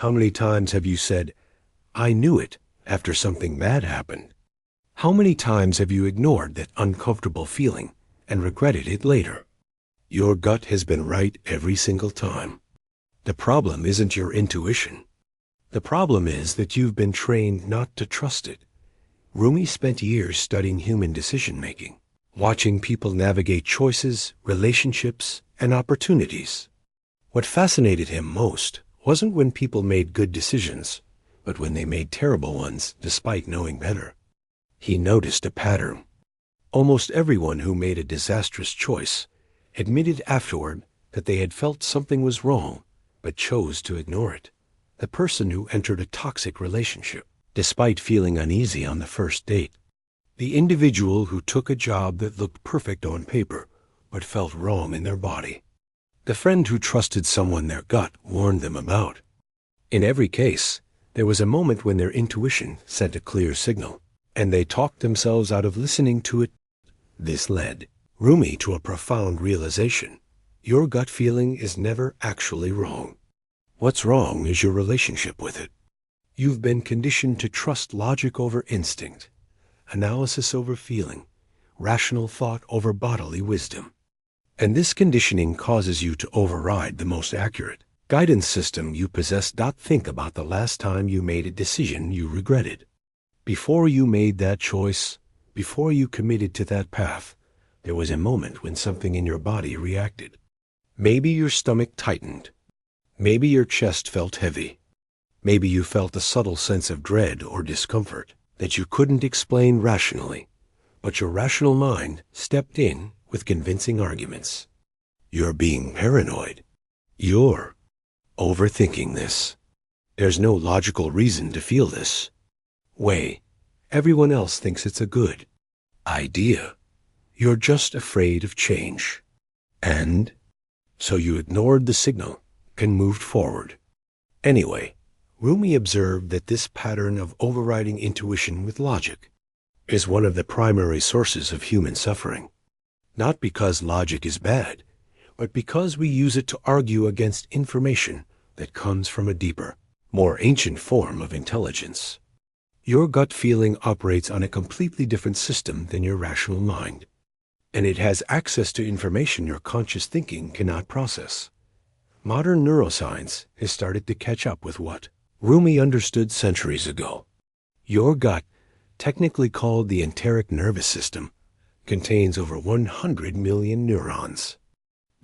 How many times have you said, "I knew it," after something bad happened? How many times have you ignored that uncomfortable feeling and regretted it later? Your gut has been right every single time. The problem isn't your intuition. The problem is that you've been trained not to trust it. Rumi spent years studying human decision-making, watching people navigate choices, relationships, and opportunities. What fascinated him most wasn't when people made good decisions, but when they made terrible ones despite knowing better. He noticed a pattern. Almost everyone who made a disastrous choice admitted afterward that they had felt something was wrong, but chose to ignore it. The person who entered a toxic relationship, despite feeling uneasy on the first date. The individual who took a job that looked perfect on paper, but felt wrong in their body. The friend who trusted someone their gut warned them about. In every case, there was a moment when their intuition sent a clear signal, and they talked themselves out of listening to it. This led Rumi to a profound realization. Your gut feeling is never actually wrong. What's wrong is your relationship with it. You've been conditioned to trust logic over instinct, analysis over feeling, rational thought over bodily wisdom. And this conditioning causes you to override the most accurate guidance system you possess. Think about the last time you made a decision you regretted. Before you made that choice, before you committed to that path, there was a moment when something in your body reacted. Maybe your stomach tightened. Maybe your chest felt heavy. Maybe you felt a subtle sense of dread or discomfort that you couldn't explain rationally, but your rational mind stepped in with convincing arguments. You're being paranoid. You're overthinking this. There's no logical reason to feel this way. Everyone else thinks it's a good idea. You're just afraid of change. And so you ignored the signal and moved forward. Anyway, Rumi observed that this pattern of overriding intuition with logic is one of the primary sources of human suffering. Not because logic is bad, but because we use it to argue against information that comes from a deeper, more ancient form of intelligence. Your gut feeling operates on a completely different system than your rational mind, and it has access to information your conscious thinking cannot process. Modern neuroscience has started to catch up with what Rumi understood centuries ago. Your gut, technically called the enteric nervous system, contains over 100 million neurons.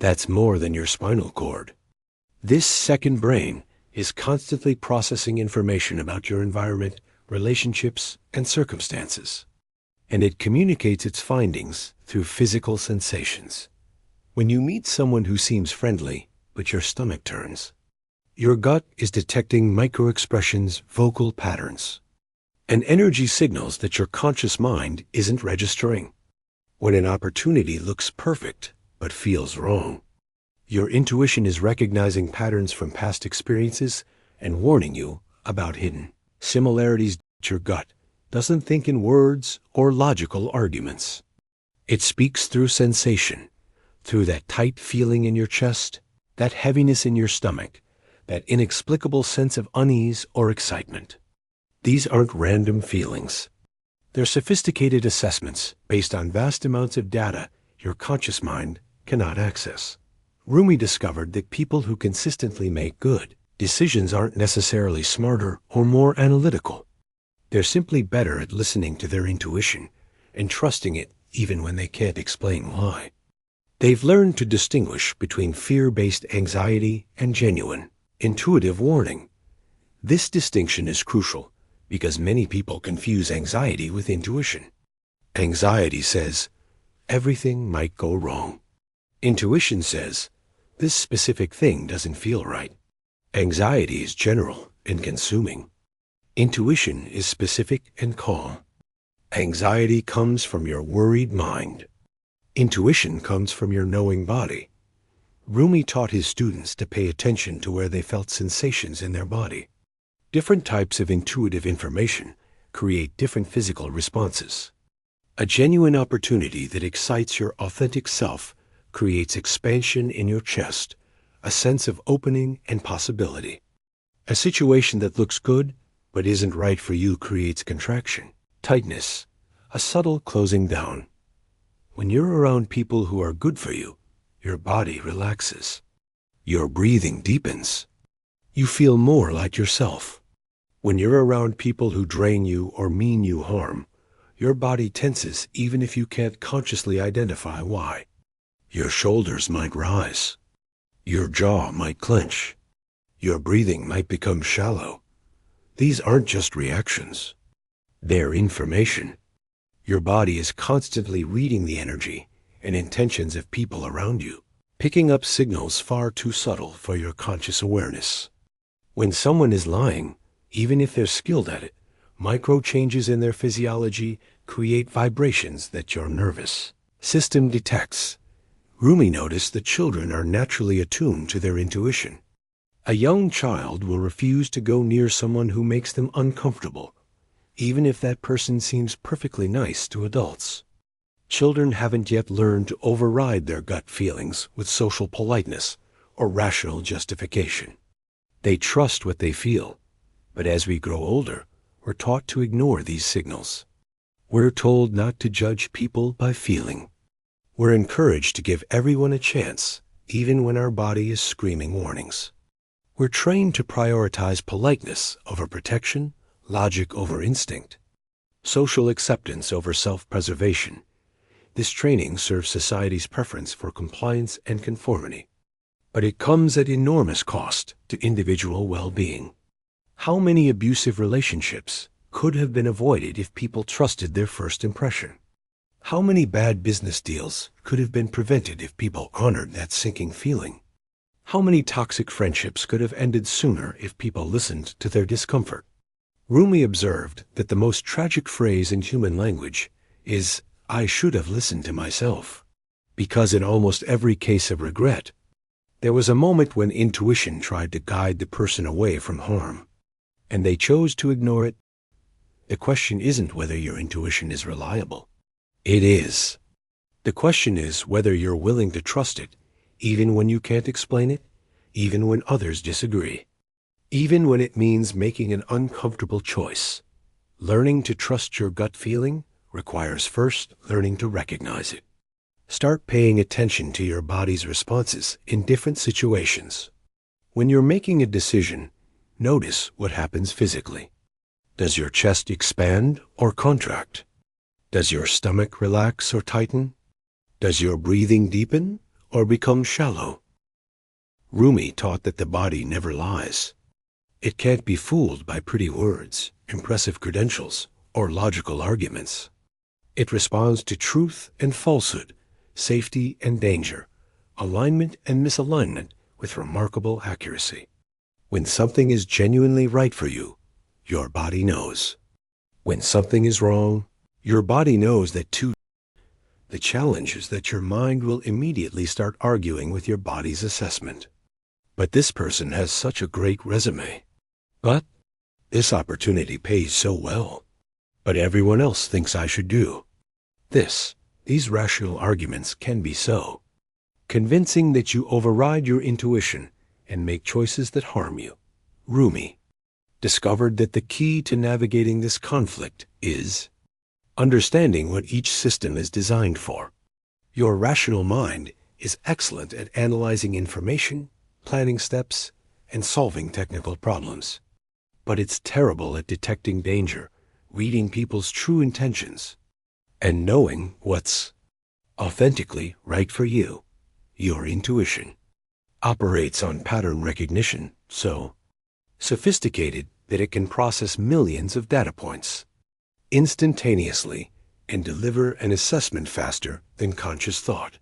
That's more than your spinal cord. This second brain is constantly processing information about your environment, relationships, and circumstances, and it communicates its findings through physical sensations. When you meet someone who seems friendly, but your stomach turns, your gut is detecting microexpressions, vocal patterns, and energy signals that your conscious mind isn't registering. When an opportunity looks perfect but feels wrong, your intuition is recognizing patterns from past experiences and warning you about hidden similarities. Your gut doesn't think in words or logical arguments. It speaks through sensation, through that tight feeling in your chest, that heaviness in your stomach, that inexplicable sense of unease or excitement. These aren't random feelings. They're sophisticated assessments based on vast amounts of data your conscious mind cannot access. Rumi discovered that people who consistently make good decisions aren't necessarily smarter or more analytical. They're simply better at listening to their intuition and trusting it even when they can't explain why. They've learned to distinguish between fear-based anxiety and genuine, intuitive warning. This distinction is crucial because many people confuse anxiety with intuition. Anxiety says, everything might go wrong. Intuition says, this specific thing doesn't feel right. Anxiety is general and consuming. Intuition is specific and calm. Anxiety comes from your worried mind. Intuition comes from your knowing body. Rumi taught his students to pay attention to where they felt sensations in their body. Different types of intuitive information create different physical responses. A genuine opportunity that excites your authentic self creates expansion in your chest, a sense of opening and possibility. A situation that looks good but isn't right for you creates contraction, tightness, a subtle closing down. When you're around people who are good for you, your body relaxes. Your breathing deepens. You feel more like yourself. When you're around people who drain you or mean you harm, your body tenses even if you can't consciously identify why. Your shoulders might rise. Your jaw might clench. Your breathing might become shallow. These aren't just reactions. They're information. Your body is constantly reading the energy and intentions of people around you, picking up signals far too subtle for your conscious awareness. When someone is lying, even if they're skilled at it, micro changes in their physiology create vibrations that your nervous system detects. Rumi noticed that children are naturally attuned to their intuition. A young child will refuse to go near someone who makes them uncomfortable, even if that person seems perfectly nice to adults. Children haven't yet learned to override their gut feelings with social politeness or rational justification. They trust what they feel, but as we grow older, we're taught to ignore these signals. We're told not to judge people by feeling. We're encouraged to give everyone a chance, even when our body is screaming warnings. We're trained to prioritize politeness over protection, logic over instinct, social acceptance over self-preservation. This training serves society's preference for compliance and conformity, but it comes at enormous cost to individual well-being. How many abusive relationships could have been avoided if people trusted their first impression? How many bad business deals could have been prevented if people honored that sinking feeling? How many toxic friendships could have ended sooner if people listened to their discomfort? Rumi observed that the most tragic phrase in human language is, "I should have listened to myself," because in almost every case of regret, there was a moment when intuition tried to guide the person away from harm, and they chose to ignore it. The question isn't whether your intuition is reliable. It is. The question is whether you're willing to trust it, even when you can't explain it, even when others disagree, even when it means making an uncomfortable choice. Learning to trust your gut feeling requires first learning to recognize it. Start paying attention to your body's responses in different situations. When you're making a decision, notice what happens physically. Does your chest expand or contract? Does your stomach relax or tighten? Does your breathing deepen or become shallow? Rumi taught that the body never lies. It can't be fooled by pretty words, impressive credentials, or logical arguments. It responds to truth and falsehood, safety and danger, alignment and misalignment with remarkable accuracy. When something is genuinely right for you, your body knows. When something is wrong, your body knows that too. The challenge is that your mind will immediately start arguing with your body's assessment. But this person has such a great resume. But this opportunity pays so well. But everyone else thinks I should do this. These rational arguments can be so convincing that you override your intuition and make choices that harm you. Rumi discovered that the key to navigating this conflict is understanding what each system is designed for. Your rational mind is excellent at analyzing information, planning steps, and solving technical problems. But it's terrible at detecting danger, reading people's true intentions, and knowing what's authentically right for you. Your intuition operates on pattern recognition, so sophisticated that it can process millions of data points instantaneously and deliver an assessment faster than conscious thought.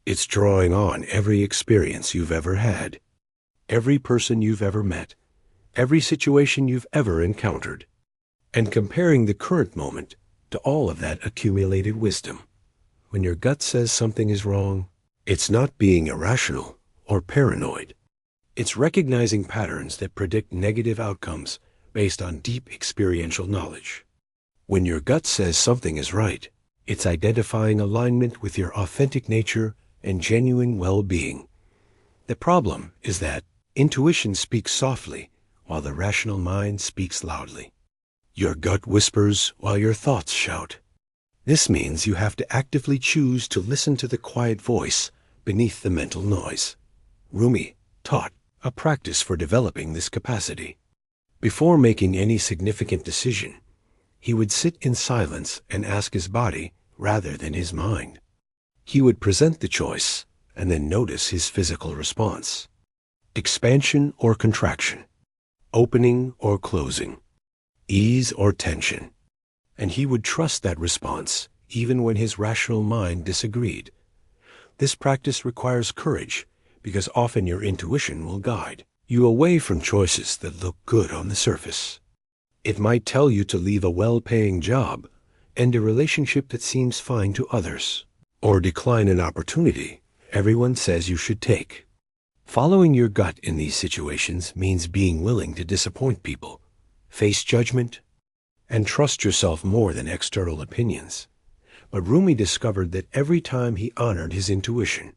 It's drawing on every experience you've ever had, every person you've ever met, every situation you've ever encountered, and comparing the current moment to all of that accumulated wisdom. When your gut says something is wrong, it's not being irrational or paranoid. It's recognizing patterns that predict negative outcomes based on deep experiential knowledge. When your gut says something is right, it's identifying alignment with your authentic nature and genuine well-being. The problem is that intuition speaks softly while the rational mind speaks loudly. Your gut whispers while your thoughts shout. This means you have to actively choose to listen to the quiet voice beneath the mental noise. Rumi taught a practice for developing this capacity. Before making any significant decision, he would sit in silence and ask his body rather than his mind. He would present the choice and then notice his physical response. Expansion or contraction, opening or closing, ease or tension. And he would trust that response even when his rational mind disagreed. This practice requires courage because often your intuition will guide you away from choices that look good on the surface. It might tell you to leave a well-paying job and a relationship that seems fine to others, or decline an opportunity everyone says you should take. Following your gut in these situations means being willing to disappoint people, face judgment, and trust yourself more than external opinions. But Rumi discovered that every time he honored his intuition,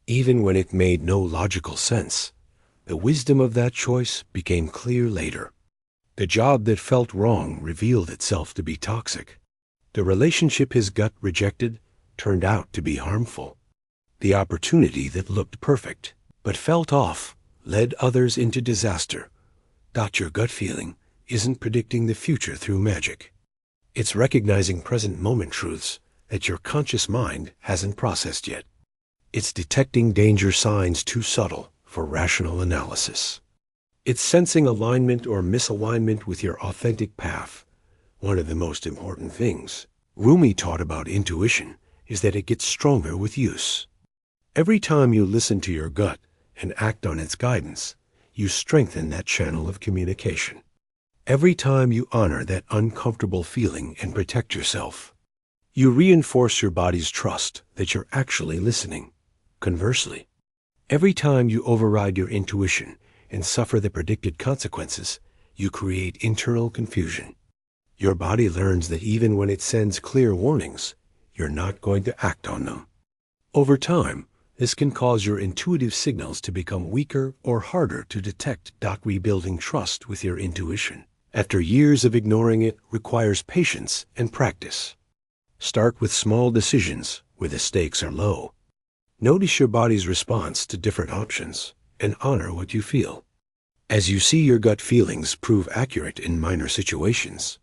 even when it made no logical sense, the wisdom of that choice became clear later. The job that felt wrong revealed itself to be toxic. The relationship his gut rejected turned out to be harmful. The opportunity that looked perfect but felt off led others into disaster. Your gut feeling isn't predicting the future through magic. It's recognizing present moment truths that your conscious mind hasn't processed yet. It's detecting danger signs too subtle for rational analysis. It's sensing alignment or misalignment with your authentic path. One of the most important things Rumi taught about intuition is that it gets stronger with use. Every time you listen to your gut and act on its guidance, you strengthen that channel of communication. Every time you honor that uncomfortable feeling and protect yourself, you reinforce your body's trust that you're actually listening. Conversely, every time you override your intuition and suffer the predicted consequences, you create internal confusion. Your body learns that even when it sends clear warnings, you're not going to act on them. Over time, this can cause your intuitive signals to become weaker or harder to detect. Rebuilding trust with your intuition, after years of ignoring it, requires patience and practice. Start with small decisions where the stakes are low. Notice your body's response to different options and honor what you feel. As you see your gut feelings prove accurate in minor situations,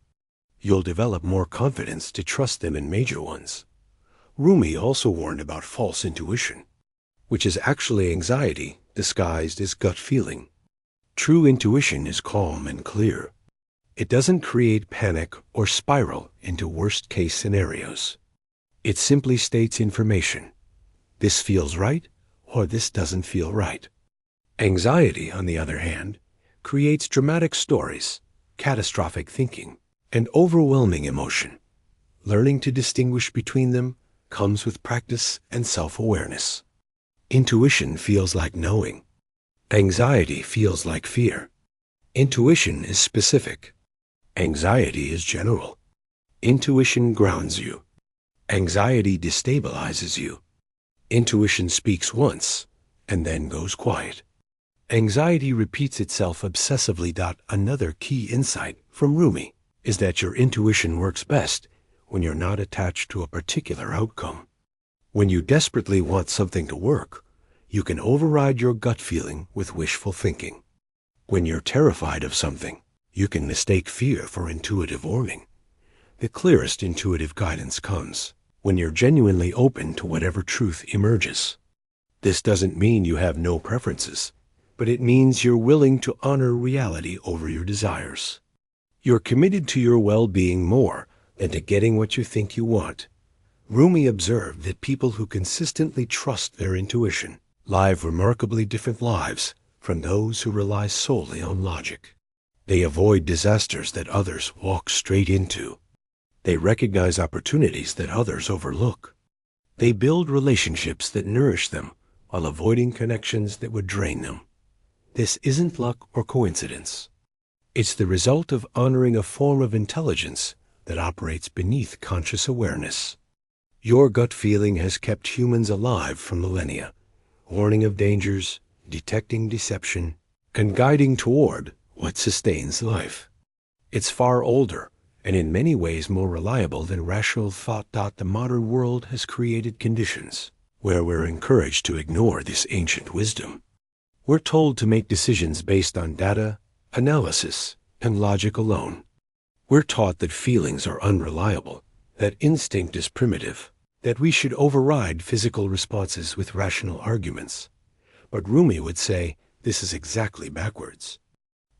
you'll develop more confidence to trust them in major ones. Rumi also warned about false intuition, which is actually anxiety disguised as gut feeling. True intuition is calm and clear. It doesn't create panic or spiral into worst-case scenarios. It simply states information. This feels right, or this doesn't feel right. Anxiety, on the other hand, creates dramatic stories, catastrophic thinking, and overwhelming emotion. Learning to distinguish between them comes with practice and self-awareness. Intuition feels like knowing. Anxiety feels like fear. Intuition is specific. Anxiety is general. Intuition grounds you. Anxiety destabilizes you. Intuition speaks once and then goes quiet. Anxiety repeats itself obsessively. Another key insight from Rumi is that your intuition works best when you're not attached to a particular outcome. When you desperately want something to work, you can override your gut feeling with wishful thinking. When you're terrified of something, you can mistake fear for intuitive warning. The clearest intuitive guidance comes when you're genuinely open to whatever truth emerges. This doesn't mean you have no preferences, but it means you're willing to honor reality over your desires. You're committed to your well-being more than to getting what you think you want. Rumi observed that people who consistently trust their intuition live remarkably different lives from those who rely solely on logic. They avoid disasters that others walk straight into. They recognize opportunities that others overlook. They build relationships that nourish them while avoiding connections that would drain them. This isn't luck or coincidence. It's the result of honoring a form of intelligence that operates beneath conscious awareness. Your gut feeling has kept humans alive for millennia, warning of dangers, detecting deception, and guiding toward what sustains life. It's far older, and in many ways more reliable than rational thought. The modern world has created conditions where we're encouraged to ignore this ancient wisdom. We're told to make decisions based on data, analysis, and logic alone. We're taught that feelings are unreliable, that instinct is primitive, that we should override physical responses with rational arguments. But Rumi would say this is exactly backwards.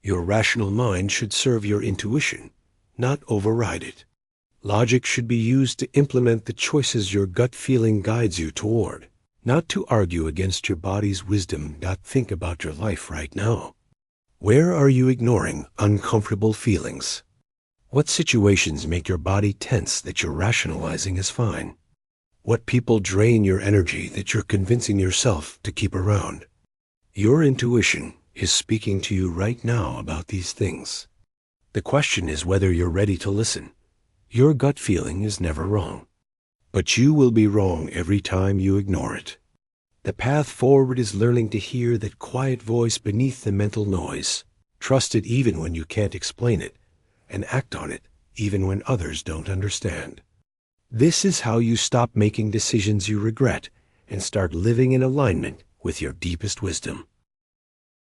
Your rational mind should serve your intuition, not override it. Logic should be used to implement the choices your gut feeling guides you toward, not to argue against your body's wisdom. Think about your life right now. Where are you ignoring uncomfortable feelings? What situations make your body tense that you're rationalizing as fine? What people drain your energy that you're convincing yourself to keep around? Your intuition is speaking to you right now about these things. The question is whether you're ready to listen. Your gut feeling is never wrong, but you will be wrong every time you ignore it. The path forward is learning to hear that quiet voice beneath the mental noise, trust it even when you can't explain it, and act on it even when others don't understand. This is how you stop making decisions you regret and start living in alignment with your deepest wisdom.